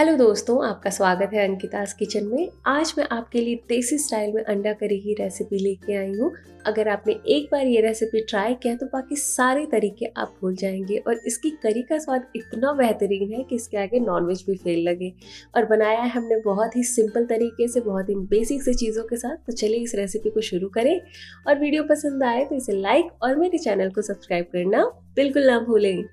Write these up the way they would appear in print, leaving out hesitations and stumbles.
Hello दोस्तों, आपका स्वागत है अंकिता's किचन में। आज मैं आपके लिए देसी स्टाइल में अंडा करी की रेसिपी लेके आई हूँ। अगर आपने एक बार ये रेसिपी ट्राई किया तो बाकी सारे तरीके आप भूल जाएंगे और इसकी करी का स्वाद इतना बेहतरीन है कि इसके आगे नॉनवेज भी फेल लगे। और बनाया है हमने बहुत ही सिंपल तरीके से, बहुत ही बेसिक से चीज़ों के साथ। तो चलिए इस रेसिपी को शुरू करें और वीडियो पसंद आए तो इसे लाइक और मेरे चैनल को सब्सक्राइब करना बिल्कुल ना भूलें।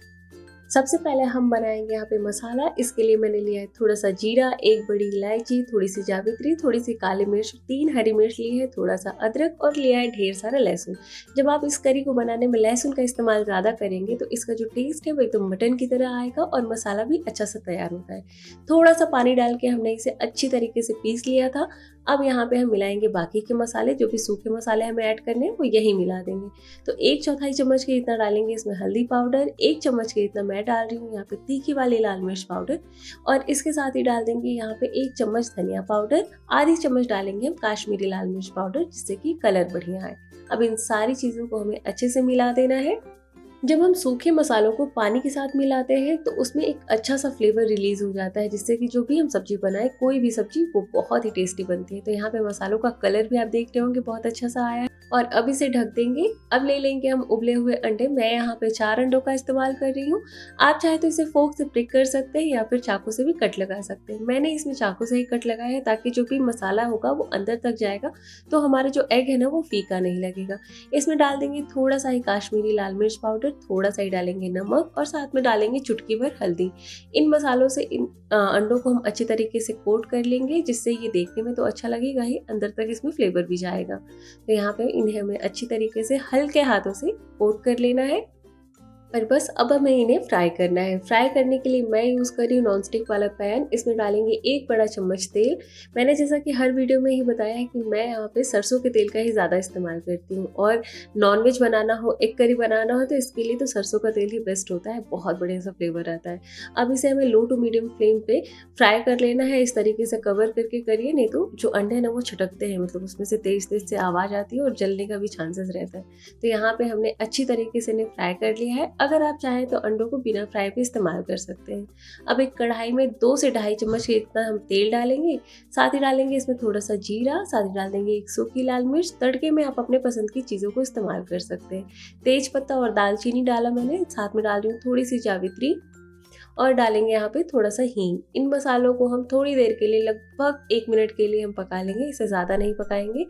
सबसे पहले हम बनाएंगे यहाँ पे मसाला। इसके लिए मैंने लिया है थोड़ा सा जीरा, एक बड़ी इलायची, थोड़ी सी जावित्री, थोड़ी सी काली मिर्च, 3 हरी मिर्च ली है, थोड़ा सा अदरक और लिया है ढेर सारा लहसुन। जब आप इस करी को बनाने में लहसुन का इस्तेमाल ज़्यादा करेंगे तो इसका जो टेस्ट है वो एकदम मटन की तरह आएगा और मसाला भी अच्छा सा तैयार होता है। थोड़ा सा पानी डाल के हमने इसे अच्छी तरीके से पीस लिया था। अब यहाँ पे हम मिलाएंगे बाकी के मसाले, जो भी सूखे मसाले हमें ऐड करने हैं वो यही मिला देंगे। तो 1/4 चम्मच के इतना डालेंगे इसमें हल्दी पाउडर, 1 चम्मच के इतना मैं डाल रही हूँ यहाँ पे तीखी वाली लाल मिर्च पाउडर, और इसके साथ ही डाल देंगे यहाँ पे 1 चम्मच धनिया पाउडर, आधी चम्मच डालेंगे हम काश्मीरी लाल मिर्च पाउडर, जिससे कि कलर बढ़िया आए। अब इन सारी चीज़ों को हमें अच्छे से मिला देना है। जब हम सूखे मसालों को पानी के साथ मिलाते हैं तो उसमें एक अच्छा सा फ्लेवर रिलीज हो जाता है, जिससे कि जो भी हम सब्जी बनाए, कोई भी सब्जी, वो बहुत ही टेस्टी बनती है। तो यहाँ पे मसालों का कलर भी आप देख रहे होंगे बहुत अच्छा सा आया है। और अब इसे ढक देंगे। अब ले लेंगे हम उबले हुए अंडे। मैं यहाँ पे 4 अंडों का इस्तेमाल कर रही हूँ। आप चाहे तो इसे फोर्क से प्रिक कर सकते हैं या फिर चाकू से भी कट लगा सकते हैं। मैंने इसमें चाकू से ही कट लगाया है ताकि जो भी मसाला होगा वो अंदर तक जाएगा, तो हमारा जो एग है ना वो फीका नहीं लगेगा। इसमें डाल देंगे थोड़ा सा ही काश्मीरी लाल मिर्च पाउडर, थोड़ा सा ही डालेंगे नमक और साथ में डालेंगे चुटकी भर हल्दी। इन मसालों से इन अंडों को हम अच्छी तरीके से कोट कर लेंगे, जिससे ये देखने में तो अच्छा लगेगा ही, अंदर तक इसमें फ्लेवर भी जाएगा। तो यहाँ पे इन्हें हमें अच्छी तरीके से हल्के हाथों से कोट कर लेना है। और बस अब हमें इन्हें फ्राई करना है। फ्राई करने के लिए मैं यूज़ कर रही हूँ नॉनस्टिक वाला पैन। इसमें डालेंगे 1 बड़ा चम्मच तेल। मैंने जैसा कि हर वीडियो में ही बताया है कि मैं यहाँ पे सरसों के तेल का ही ज़्यादा इस्तेमाल करती हूँ, और नॉनवेज बनाना हो, एग करी बनाना हो, तो इसके लिए तो सरसों का तेल ही बेस्ट होता है, बहुत बढ़िया सा फ्लेवर आता है। अब इसे हमें लो टू मीडियम फ्लेम पे फ्राई कर लेना है। इस तरीके से कवर करके करिए, नहीं तो जो अंडे हैं ना वो छटकते हैं, मतलब उसमें से तेज तेज से आवाज़ आती है और जलने का भी चांसेस रहता है। तो यहाँ पे हमने अच्छी तरीके से इन्हें फ्राई कर लिया है। अगर आप चाहें तो अंडों को बिना फ्राई भी इस्तेमाल कर सकते हैं। अब एक कढ़ाई में 2 से 2.5 चम्मच के इतना हम तेल डालेंगे। साथ ही डालेंगे इसमें थोड़ा सा जीरा, साथ ही डाल देंगे 1 सूखी लाल मिर्च। तड़के में आप अपने पसंद की चीज़ों को इस्तेमाल कर सकते हैं। तेज पत्ता और दालचीनी डाला मैंने, साथ में डाल रही हूँ थोड़ी सी जावित्री और डालेंगे यहाँ पे थोड़ा सा हींग। इन मसालों को हम थोड़ी देर के लिए, लगभग 1 मिनट के लिए हम पका लेंगे, इससे ज़्यादा नहीं पकाएंगे।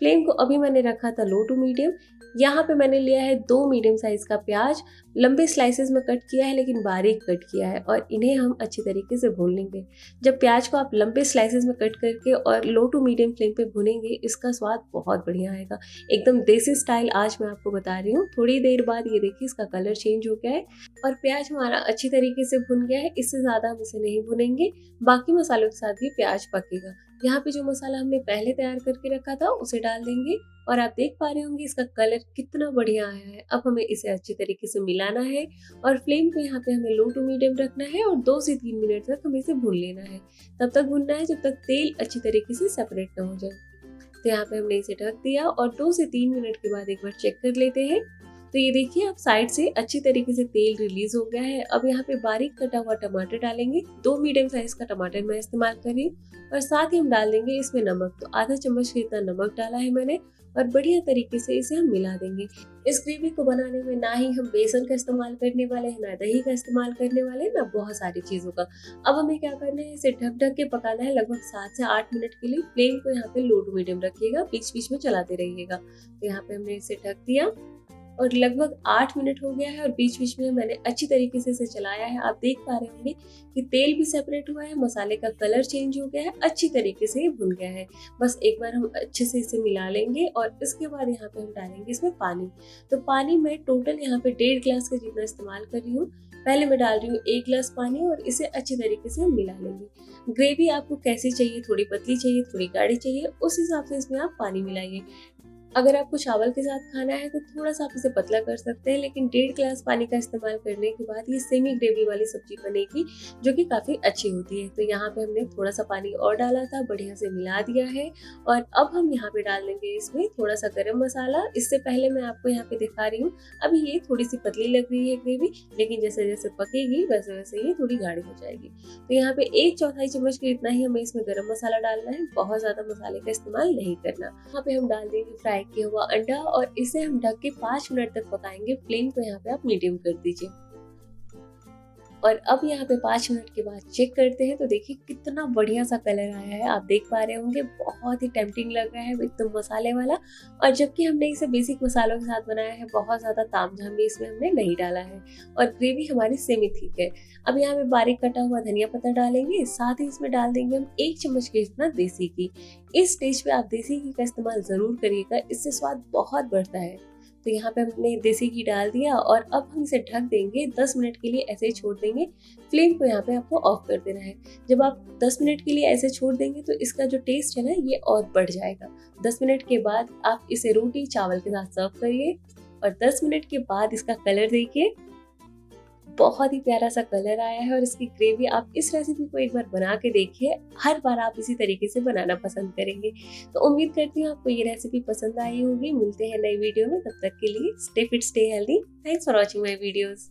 फ्लेम को अभी मैंने रखा था लो टू मीडियम। यहाँ पे मैंने लिया है 2 मीडियम साइज़ का प्याज, लंबे स्लाइसेस में कट किया है लेकिन बारीक कट किया है, और इन्हें हम अच्छी तरीके से भून लेंगे। जब प्याज को आप लंबे स्लाइसेस में कट करके और लो टू मीडियम फ्लेम पे भुनेंगे, इसका स्वाद बहुत बढ़िया आएगा, एकदम देसी स्टाइल। आज मैं आपको बता रही हूँ। थोड़ी देर बाद ये देखिए इसका कलर चेंज हो गया है और प्याज हमारा अच्छी तरीके से भुन गया है। इससे ज़्यादा हम इसे नहीं भुनेंगे, बाकी मसालों के साथ भी प्याज पकेगा। यहाँ पे जो मसाला हमने पहले तैयार करके रखा था उसे डाल देंगे, और आप देख पा रहे होंगे इसका कलर कितना बढ़िया आया है। अब हमें इसे अच्छी तरीके से मिलाना है और फ्लेम को यहाँ पे हमें लो टू मीडियम रखना है और 2 से 3 मिनट तक हमें इसे भून लेना है। तब तक भूनना है जब तक तेल अच्छी तरीके से सेपरेट ना हो जाए। तो यहाँ पे हमने इसे ढक दिया और 2 से 3 मिनट के बाद एक बार चेक कर लेते हैं। तो ये देखिए अब साइड से अच्छी तरीके से तेल रिलीज हो गया है। अब यहाँ पे बारीक कटा हुआ टमाटर डालेंगे। 2 मीडियम साइज का टमाटर मैं इस्तेमाल कर रही हूँ, और साथ ही हम डाल देंगे इसमें नमक। तो आधा चम्मच के इतना नमक डाला है मैंने, और बढ़िया तरीके से इसे हम मिला देंगे। इस ग्रेवी को बनाने में ना ही हम बेसन का इस्तेमाल करने वाले हैं, ना दही का इस्तेमाल करने वाले हैं, ना बहुत सारी चीज़ों का। अब हमें क्या करना है, इसे ढक ढक के पकाना है लगभग 7 से 8 मिनट के लिए। फ्लेम को यहाँ पे लो टू मीडियम रखिएगा, बीच बीच में चलाते रहिएगा। तो यहाँ पे हमने इसे ढक दिया और लगभग 8 मिनट हो गया है, और बीच बीच में मैंने अच्छी तरीके से इसे चलाया है। आप देख पा रहे होंगे कि तेल भी सेपरेट हुआ है, मसाले का कलर चेंज हो गया है, अच्छी तरीके से ये भुन गया है। बस एक बार हम अच्छे से इसे मिला लेंगे, और इसके बाद यहाँ पे हम डालेंगे इसमें पानी। तो पानी मैं टोटल यहाँ पे 1.5 गिलास का जितना इस्तेमाल कर रही हूँ। पहले मैं डाल रही हूँ 1 गिलास पानी, और इसे अच्छी तरीके से हम मिला लेंगे। ग्रेवी आपको कैसी चाहिए, थोड़ी पतली चाहिए, थोड़ी गाढ़ी चाहिए, उस हिसाब से इसमें आप पानी मिलाइए। अगर आपको चावल के साथ खाना है तो थोड़ा सा आप इसे पतला कर सकते हैं, लेकिन 1.5 गिलास पानी का इस्तेमाल करने के बाद ये सेमी ग्रेवी वाली सब्जी बनेगी जो कि काफ़ी अच्छी होती है। तो यहाँ पे हमने थोड़ा सा पानी और डाला था, बढ़िया से मिला दिया है और अब हम यहाँ पे डाल देंगे इसमें थोड़ा सा गरम मसाला। इससे पहले मैं आपको यहाँ पे दिखा रही हूँ, अभी ये थोड़ी सी पतली लग रही है ग्रेवी, लेकिन जैसे जैसे पकेगी वैसे वैसे ये थोड़ी गाढ़ी हो जाएगी। तो यहाँ पे 1/4 चम्मच के इतना ही हमें इसमें गरम मसाला डालना है, बहुत ज़्यादा मसाले का इस्तेमाल नहीं करना। यहाँ पे हम डाल देंगे फ्राई किया हुआ अंडा और इसे हम ढक के 5 मिनट तक पकाएंगे। फ्लेम को यहाँ पे आप मीडियम कर दीजिए। और अब यहाँ पे 5 मिनट के बाद चेक करते हैं तो देखिए कितना बढ़िया सा कलर आया है, आप देख पा रहे होंगे, बहुत ही टेम्पटिंग लग रहा है एकदम मसाले वाला। और जबकि हमने इसे बेसिक मसालों के साथ बनाया है, बहुत ज़्यादा तामझाम भी इसमें हमने नहीं डाला है और ग्रेवी हमारी सेमी ठीक है। अब यहाँ पे बारीक कटा हुआ धनिया पत्ता डालेंगे, साथ ही इसमें डाल देंगे हम 1 चम्मच के जितना देसी घी। इस स्टेज पे आप देसी घी का इस्तेमाल ज़रूर करिएगा, इससे स्वाद बहुत बढ़ता है। तो यहाँ पे हमने देसी घी डाल दिया और अब हम इसे ढक देंगे, 10 मिनट के लिए ऐसे ही छोड़ देंगे। फ्लेम को यहाँ पे आपको ऑफ कर देना है। जब आप 10 मिनट के लिए ऐसे छोड़ देंगे तो इसका जो टेस्ट है ना ये और बढ़ जाएगा। 10 मिनट के बाद आप इसे रोटी चावल के साथ सर्व करिए और 10 मिनट के बाद इसका कलर देखिए, बहुत ही प्यारा सा कलर आया है। और इसकी ग्रेवी आप इस रेसिपी को एक बार बना के देखिए, हर बार आप इसी तरीके से बनाना पसंद करेंगे। तो उम्मीद करती हूँ आपको ये रेसिपी पसंद आई होगी। मिलते हैं नई वीडियो में, तब तक के लिए stay fit stay healthy. Thanks for watching my videos.